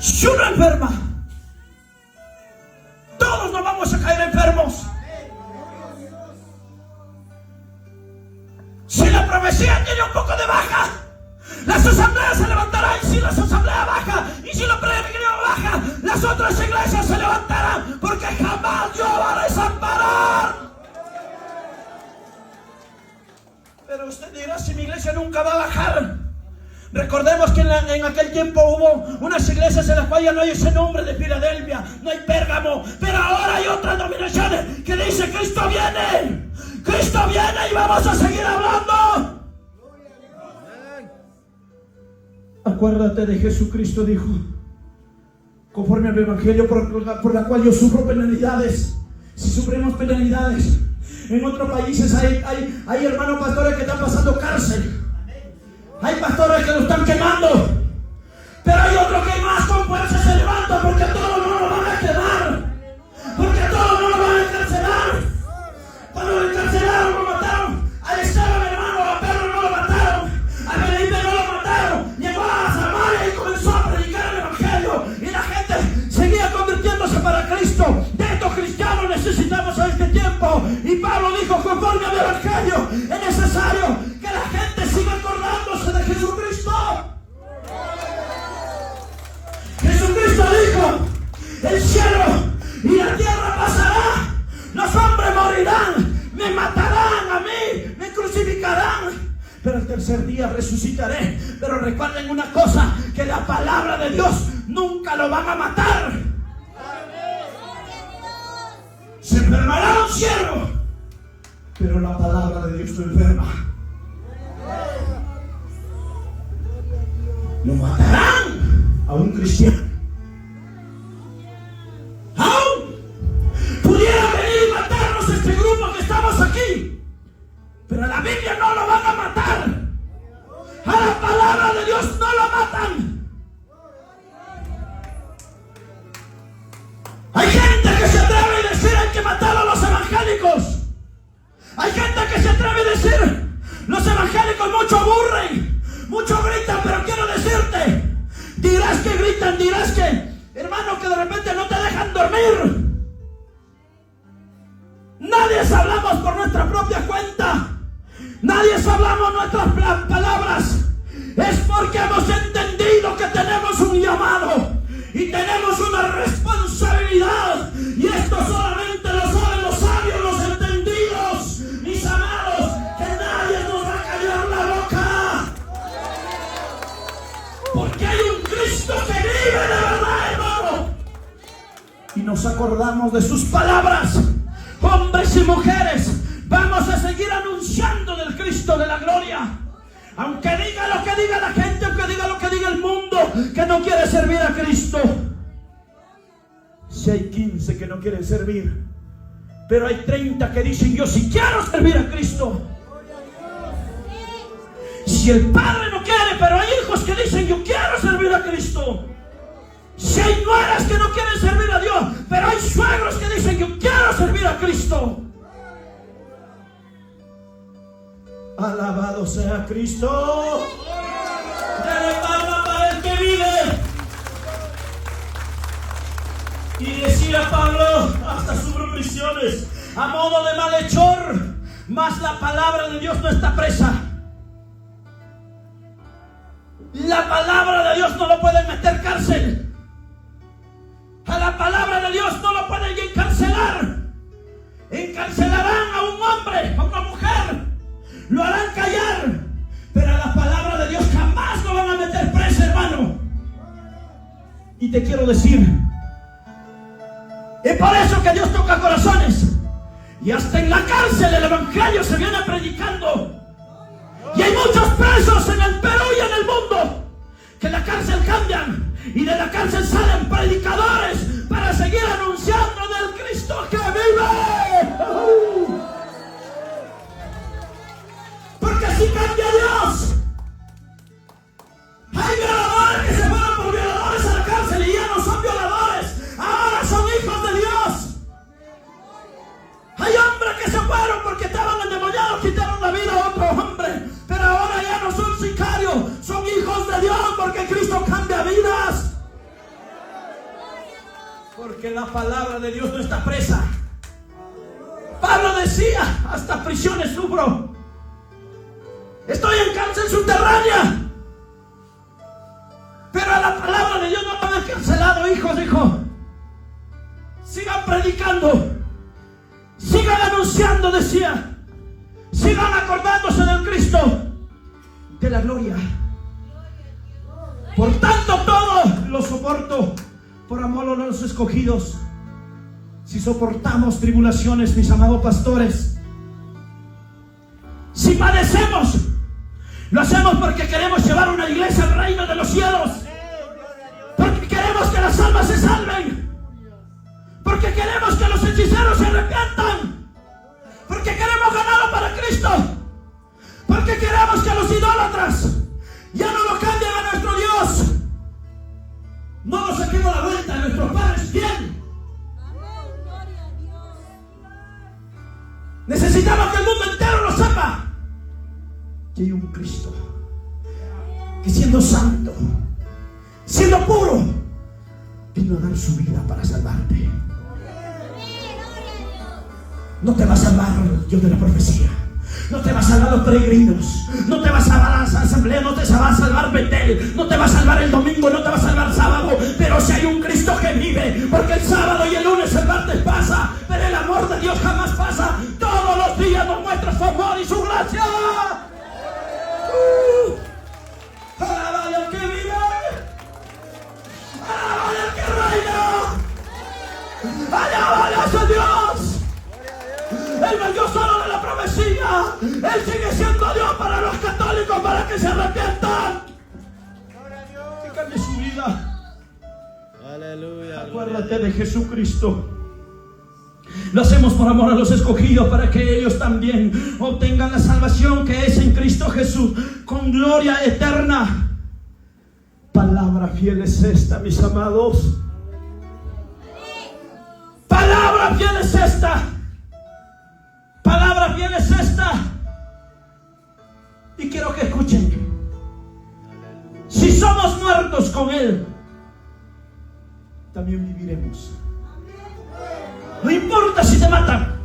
Si uno enferma, todos nos vamos a caer enfermos. Si la profecía tiene un poco de baja, las asambleas se levantarán. Y si las asambleas baja, y si la peregrinación baja, las otras iglesias se levantarán, porque jamás Dios va a desamparar. Pero usted dirá, si mi iglesia nunca va a bajar. Recordemos que en aquel tiempo hubo unas iglesias en las cuales ya no hay ese nombre de Filadelfia, no hay Pérgamo, pero ahora hay otras denominaciones que dicen: Cristo viene y vamos a seguir hablando. Acuérdate de Jesucristo, dijo, conforme al evangelio por la cual yo sufro penalidades. Si sufrimos penalidades, en otros países hay hermanos pastores que están pasando cárcel. Hay pastores que lo están quemando, pero hay otros que más con fuerza se levantan, porque a todos no lo van a quemar, porque a todos no lo van a encarcelar. Cuando lo encarcelaron, lo mataron. Al Esteban, hermano, a Pedro no lo mataron, a Felipe no lo mataron. Llegó a Samaria y comenzó a predicar el evangelio, y la gente seguía convirtiéndose para Cristo. De estos cristianos necesitamos en este tiempo. Y Pablo dijo: conforme al evangelio es necesario que la gente siga acordándose de Jesucristo. Jesucristo dijo: el cielo y la tierra pasará, los hombres morirán, me matarán a mí, me crucificarán, pero el tercer día resucitaré. Pero recuerden una cosa, que la palabra de Dios nunca lo van a matar. Se enfermará un siervo, pero la palabra de Dios no enferma. Lo matarán a un cristiano. Aún pudiera venir y matarnos este grupo que estamos aquí, pero a la Biblia no lo van a matar. A la palabra de Dios no lo matan. Hay gente que se atreve a decir: hay que matar a los evangélicos. Hay gente que se atreve a decir: los evangélicos mucho aburren, mucho gritan. Pero quiero decirte, dirás que gritan, dirás que, hermano, que de repente no te dejan dormir. Nadie hablamos por nuestra propia cuenta, nadie hablamos nuestras palabras. Es porque hemos entendido que tenemos un llamado y tenemos una responsabilidad, y esto solamente lo saben los sabios, los entendidos, mis amados, que nadie nos va a callar la boca, porque hay un Cristo que vive de verdad, hermano, y nos acordamos de sus palabras. Hombres y mujeres, vamos a seguir anunciando del Cristo de la gloria. Aunque diga lo que diga la gente, aunque diga lo que diga el mundo, que no quiere servir a Cristo. Si hay 15 que no quieren servir, pero hay 30 que dicen: yo sí quiero servir a Cristo. Si el padre no quiere, pero hay hijos que dicen: yo quiero servir a Cristo. Si hay nueras que no quieren servir a Dios, pero hay suegros que dicen: yo quiero servir a Cristo. Alabado sea Cristo. Dale palma para el que vive. Y decía Pablo: hasta sufro prisiones a modo de malhechor, mas la palabra de Dios no está presa. La palabra de Dios no lo pueden meter cárcel. A la palabra de Dios no lo pueden encarcelar. Encarcelarán a un hombre, a una mujer, lo harán callar, pero a la palabra de Dios jamás lo van a meter presa, hermano. Y te quiero decir, es por eso que Dios toca corazones, y hasta en la cárcel el evangelio se viene predicando. Y hay muchos presos en el Perú y en el mundo que en la cárcel cambian, y de la cárcel salen predicadores para seguir anunciando del Cristo que vive. Porque así cambia Dios. Hay violadores que se fueron por violadores a la cárcel y ya no son violadores, ahora son hijos de Dios. Hay hombres que se fueron porque estaban endemoniados, quitaron la vida a otro hombre, pero ahora ya no son sicarios, son hijos de Dios, porque Cristo cambia vidas. Porque la palabra de Dios no está presa. Pablo decía, hasta prisiones sufro. Estoy en cárcel subterránea. Pero a la palabra de Dios no la han cancelado, hijos, dijo. Sigan predicando. Sigan anunciando, decía. Sigan acordándose del Cristo de la gloria. Por tanto, todo lo soporto por amor a los escogidos. Si soportamos tribulaciones, mis amados pastores, si padecemos, lo hacemos porque queremos llevar una iglesia al reino de los cielos, porque queremos que las almas se salven, porque queremos que los hechiceros se arrepientan, porque queremos ganarlo para Cristo, porque queremos que los idólatras ya no lo cambien a nuestro Dios. No nos saquemos la vuelta de nuestros padres bien. Necesitamos que el mundo entero lo sepa que hay un Cristo que, siendo santo, siendo puro, vino a dar su vida para salvarte. No te va a salvar el Dios de la profecía, no te va a salvar los peregrinos, no te va a salvar la asamblea, no te va a salvar Betel, no te va a salvar el domingo, no te va a salvar el sábado. Pero si hay un Cristo que vive, porque el sábado y el lunes, el martes pasa, pero el amor de Dios jamás pasa. Todos los días nos muestra su amor y su gracia. Alabado al que vive, alabado al que reina, alabado a Dios. Él vendió solo de la profecía. Él sigue siendo Dios para los católicos, para que se arrepientan y cambie su vida. Aleluya. Acuérdate de Jesucristo. Lo hacemos por amor a los escogidos, para que ellos también obtengan la salvación que es en Cristo Jesús, con gloria eterna. Palabra fiel es esta, mis amados. Palabra fiel es esta. Palabra fiel es esta. Y quiero que escuchen. Si somos muertos con Él, también viviremos. No importa si te matan,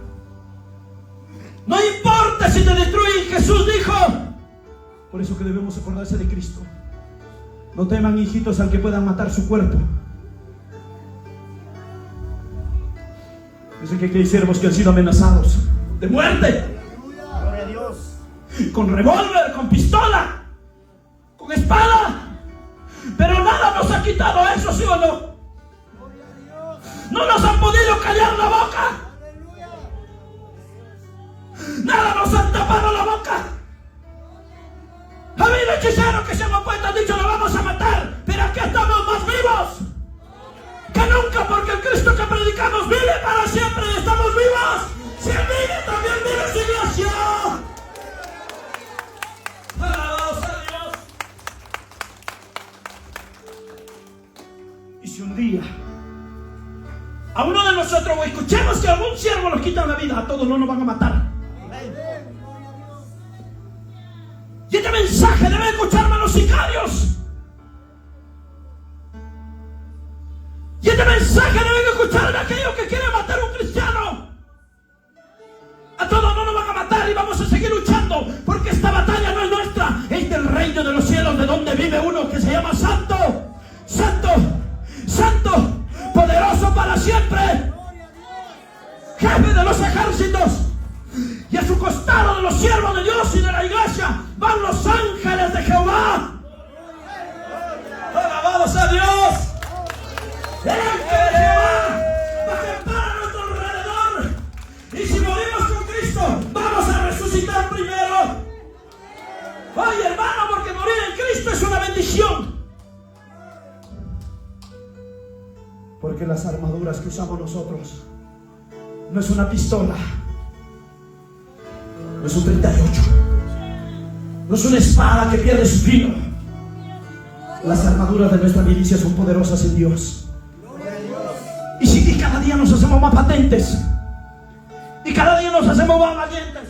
no importa si te destruyen. Jesús dijo. Por eso que debemos acordarse de Cristo. No teman, hijitos, al que puedan matar su cuerpo. Yo sé que aquí hay siervos que han sido amenazados de muerte. Gloria a Dios. Con revólver, con pistola, con espada. Pero nada nos ha quitado eso, ¿sí o no? No nos han podido callar la boca. Nada nos han tapado la boca. Ha habido hechiceros que se han opuesto, han dicho lo vamos a matar, pero aquí estamos más vivos que nunca, porque el Cristo que predicamos vive para siempre y estamos vivos. Si Él vive, también vive su iglesia. Alabados a Dios. Y si un día a uno de nosotros, o escuchemos que a algún siervo nos quitan la vida, a todos no nos van a matar. Y este mensaje deben escucharme a los sicarios. Y este mensaje deben escuchar a aquellos que quieren matar a un cristiano. A todos no nos van a matar y vamos a seguir luchando, porque esta batalla no es nuestra, es del reino de los cielos, de donde vive uno que se llama Santo, Santo, Santo, poderoso para siempre, jefe de los ejércitos. Y a su costado de los siervos de Dios y de la iglesia van los ángeles de Jehová. Alabados a Dios. El ángel de Jehová va a acampar a nuestro alrededor. Y si morimos con Cristo, vamos a resucitar primero. Oye, hermano, porque morir en Cristo es una bendición. Porque las armaduras que usamos nosotros no es una pistola, no es un 38, no es una espada que pierde su filo. Las armaduras de nuestra milicia son poderosas en Dios. Y si cada día nos hacemos más patentes, y cada día nos hacemos más valientes,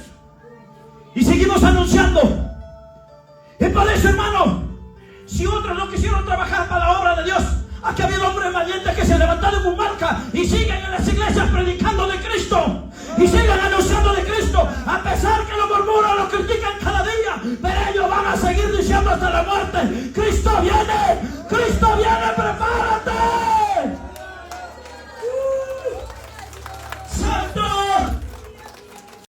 y seguimos anunciando. Y por eso, hermano, si otros no quisieron trabajar para la obra de Dios, Aquí ha habido hombres valientes que se levantaron en Bumalca y siguen en las iglesias predicando de Cristo. Y siguen anunciando de Cristo. A pesar que lo murmuran, lo critican cada día. Pero ellos van a seguir diciendo hasta la muerte: Cristo viene, prepárate.